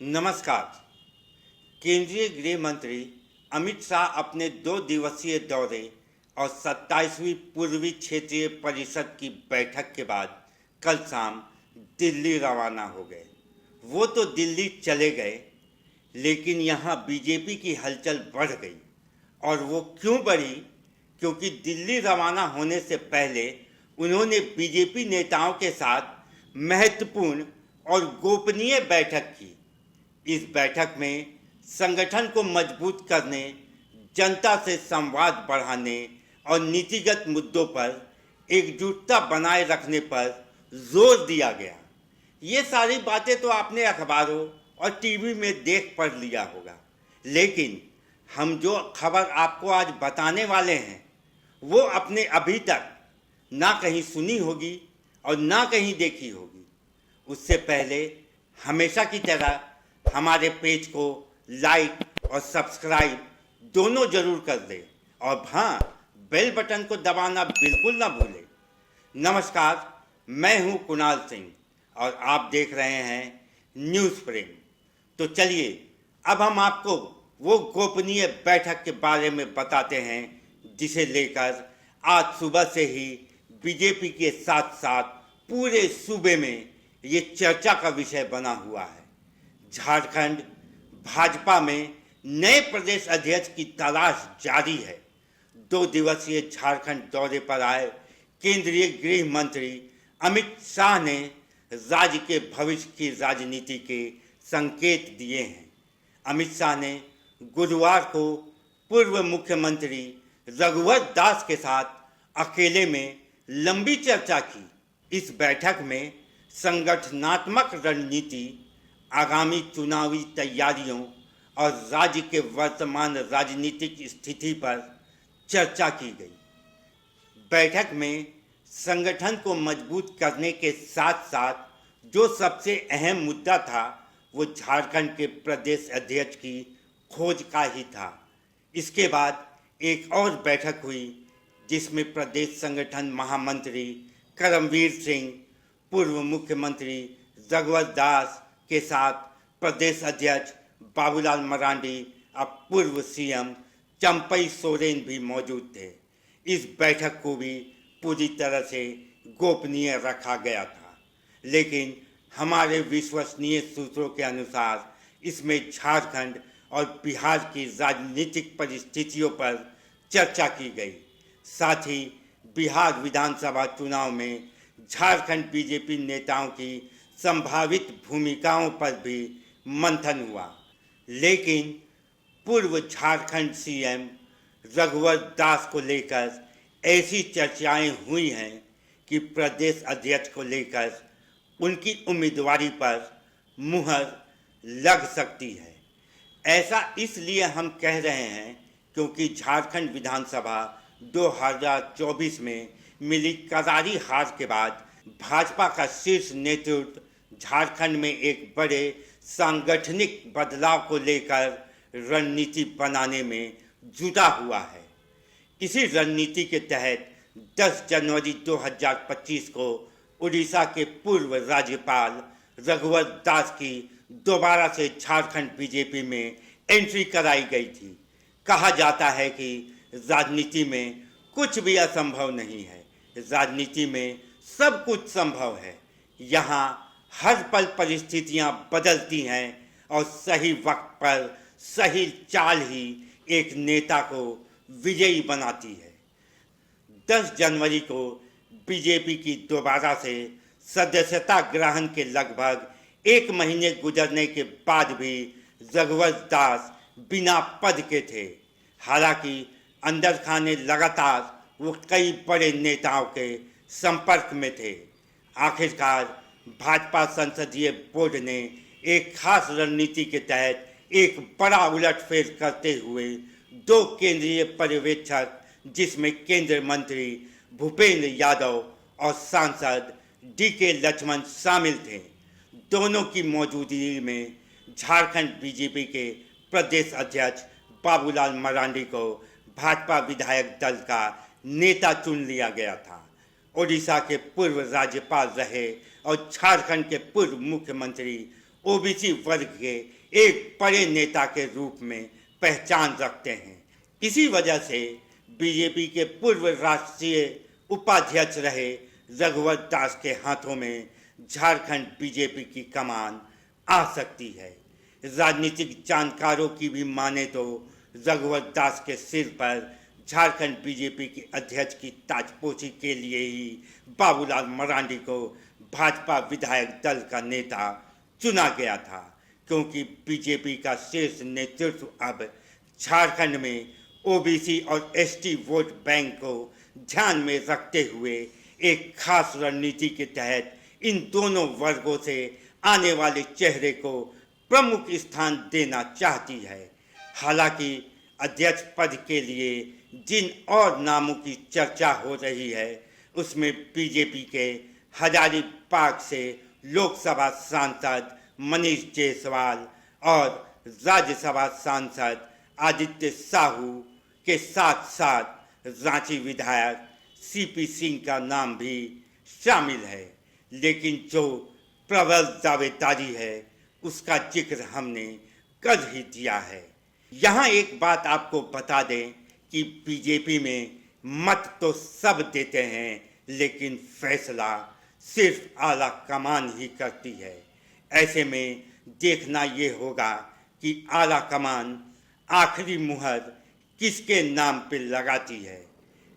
नमस्कार। केंद्रीय गृह मंत्री अमित शाह अपने 2 दिवसीय दौरे और 27वीं पूर्वी क्षेत्रीय परिषद की बैठक के बाद कल शाम दिल्ली रवाना हो गए। वो तो दिल्ली चले गए, लेकिन यहाँ बीजेपी की हलचल बढ़ गई। और वो क्यों बढ़ी? क्योंकि दिल्ली रवाना होने से पहले उन्होंने बीजेपी नेताओं के साथ महत्वपूर्ण और गोपनीय बैठक की। इस बैठक में संगठन को मजबूत करने, जनता से संवाद बढ़ाने और नीतिगत मुद्दों पर एकजुटता बनाए रखने पर जोर दिया गया। ये सारी बातें तो आपने अखबारों और टीवी में देख पढ़ लिया होगा, लेकिन हम जो खबर आपको आज बताने वाले हैं वो अपने अभी तक ना कहीं सुनी होगी और ना कहीं देखी होगी। उससे पहले हमेशा की तरह हमारे पेज को लाइक और सब्सक्राइब दोनों जरूर कर दें और हाँ, बेल बटन को दबाना बिल्कुल ना भूलें। नमस्कार, मैं हूँ कुणाल सिंह और आप देख रहे हैं न्यूज़ फ्रेम। तो चलिए अब हम आपको वो गोपनीय बैठक के बारे में बताते हैं जिसे लेकर आज सुबह से ही बीजेपी के साथ साथ पूरे सूबे में ये चर्चा का विषय बना हुआ है। झारखंड भाजपा में नए प्रदेश अध्यक्ष की तलाश जारी है। 2 दिवसीय झारखंड दौरे पर आए केंद्रीय गृह मंत्री अमित शाह ने राज्य के भविष्य की राजनीति के संकेत दिए हैं। अमित शाह ने गुरुवार को पूर्व मुख्यमंत्री रघुवर दास के साथ अकेले में लंबी चर्चा की। इस बैठक में संगठनात्मक रणनीति, आगामी चुनावी तैयारियों और राज्य के वर्तमान राजनीतिक स्थिति पर चर्चा की गई। बैठक में संगठन को मजबूत करने के साथ साथ जो सबसे अहम मुद्दा था वो झारखंड के प्रदेश अध्यक्ष की खोज का ही था। इसके बाद एक और बैठक हुई जिसमें प्रदेश संगठन महामंत्री करमवीर सिंह, पूर्व मुख्यमंत्री रघुवर दास के साथ प्रदेश अध्यक्ष बाबूलाल मरांडी और पूर्व सीएम चंपई सोरेन भी मौजूद थे। इस बैठक को भी पूरी तरह से गोपनीय रखा गया था, लेकिन हमारे विश्वसनीय सूत्रों के अनुसार इसमें झारखंड और बिहार की राजनीतिक परिस्थितियों पर चर्चा की गई। साथ ही बिहार विधानसभा चुनाव में झारखंड बीजेपी नेताओं की संभावित भूमिकाओं पर भी मंथन हुआ। लेकिन पूर्व झारखंड सीएम रघुवर दास को लेकर ऐसी चर्चाएं हुई हैं कि प्रदेश अध्यक्ष को लेकर उनकी उम्मीदवारी पर मुहर लग सकती है। ऐसा इसलिए हम कह रहे हैं क्योंकि झारखंड विधानसभा 2024 में मिली करारी हार के बाद भाजपा का शीर्ष नेतृत्व झारखंड में एक बड़े सांगठनिक बदलाव को लेकर रणनीति बनाने में जुटा हुआ है। इसी रणनीति के तहत 10 जनवरी 2025 को उड़ीसा के पूर्व राज्यपाल रघुवर दास की दोबारा से झारखंड बीजेपी में एंट्री कराई गई थी। कहा जाता है कि राजनीति में कुछ भी असंभव नहीं है, राजनीति में सब कुछ संभव है। यहाँ हर पल परिस्थितियाँ बदलती हैं और सही वक्त पर सही चाल ही एक नेता को विजयी बनाती है। 10 जनवरी को बीजेपी की दोबारा से सदस्यता ग्रहण के लगभग 1 महीने गुजरने के बाद भी रघुवर दास बिना पद के थे। हालांकि अंदर खाने लगातार वो कई बड़े नेताओं के संपर्क में थे। आखिरकार भाजपा संसदीय बोर्ड ने एक खास रणनीति के तहत एक बड़ा उलटफेर करते हुए 2 केंद्रीय पर्यवेक्षक, जिसमें केंद्रीय मंत्री भूपेंद्र यादव और सांसद डीके लक्ष्मण शामिल थे, दोनों की मौजूदगी में झारखंड बीजेपी के प्रदेश अध्यक्ष बाबूलाल मरांडी को भाजपा विधायक दल का नेता चुन लिया गया था। उड़ीसा के पूर्व राज्यपाल रहे और झारखंड के पूर्व मुख्यमंत्री ओबीसी वर्ग के एक बड़े नेता के रूप में पहचान रखते हैं। इसी वजह से बीजेपी के पूर्व राष्ट्रीय उपाध्यक्ष रहे रघुवर दास के हाथों में झारखंड बीजेपी की कमान आ सकती है। राजनीतिक जानकारों की भी माने तो रघुवर दास के सिर पर झारखंड बीजेपी के अध्यक्ष की ताजपोशी के लिए ही बाबूलाल मरांडी को भाजपा विधायक दल का नेता चुना गया था, क्योंकि बीजेपी का शीर्ष नेतृत्व अब झारखंड में ओबीसी और एसटी वोट बैंक को ध्यान में रखते हुए एक खास रणनीति के तहत इन दोनों वर्गों से आने वाले चेहरे को प्रमुख स्थान देना चाहती है। हालांकि अध्यक्ष पद के लिए जिन और नामों की चर्चा हो रही है उसमें बीजेपी के हजारीबाग से लोकसभा सांसद मनीष जायसवाल और राज्यसभा सांसद आदित्य साहू के साथ साथ रांची विधायक सीपी सिंह का नाम भी शामिल है, लेकिन जो प्रबल दावेदारी है उसका जिक्र हमने कर ही दिया है। यहाँ एक बात आपको बता दें कि बीजेपी में मत तो सब देते हैं, लेकिन फैसला सिर्फ आला कमान ही करती है। ऐसे में देखना ये होगा कि आला कमान आखिरी मुहर किसके नाम पर लगाती है।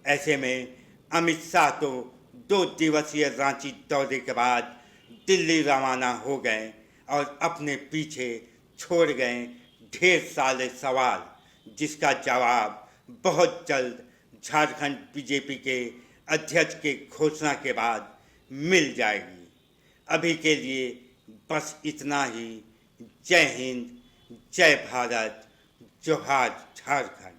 ऐसे में अमित शाह तो 2 दिवसीय रांची दौरे के बाद दिल्ली रवाना हो गए और अपने पीछे छोड़ गए ढेर सारे सवाल, जिसका जवाब बहुत जल्द झारखंड बीजेपी के अध्यक्ष के घोषणा के बाद मिल जाएगी। अभी के लिए बस इतना ही। जय हिंद, जय भारत, जोहार झारखंड।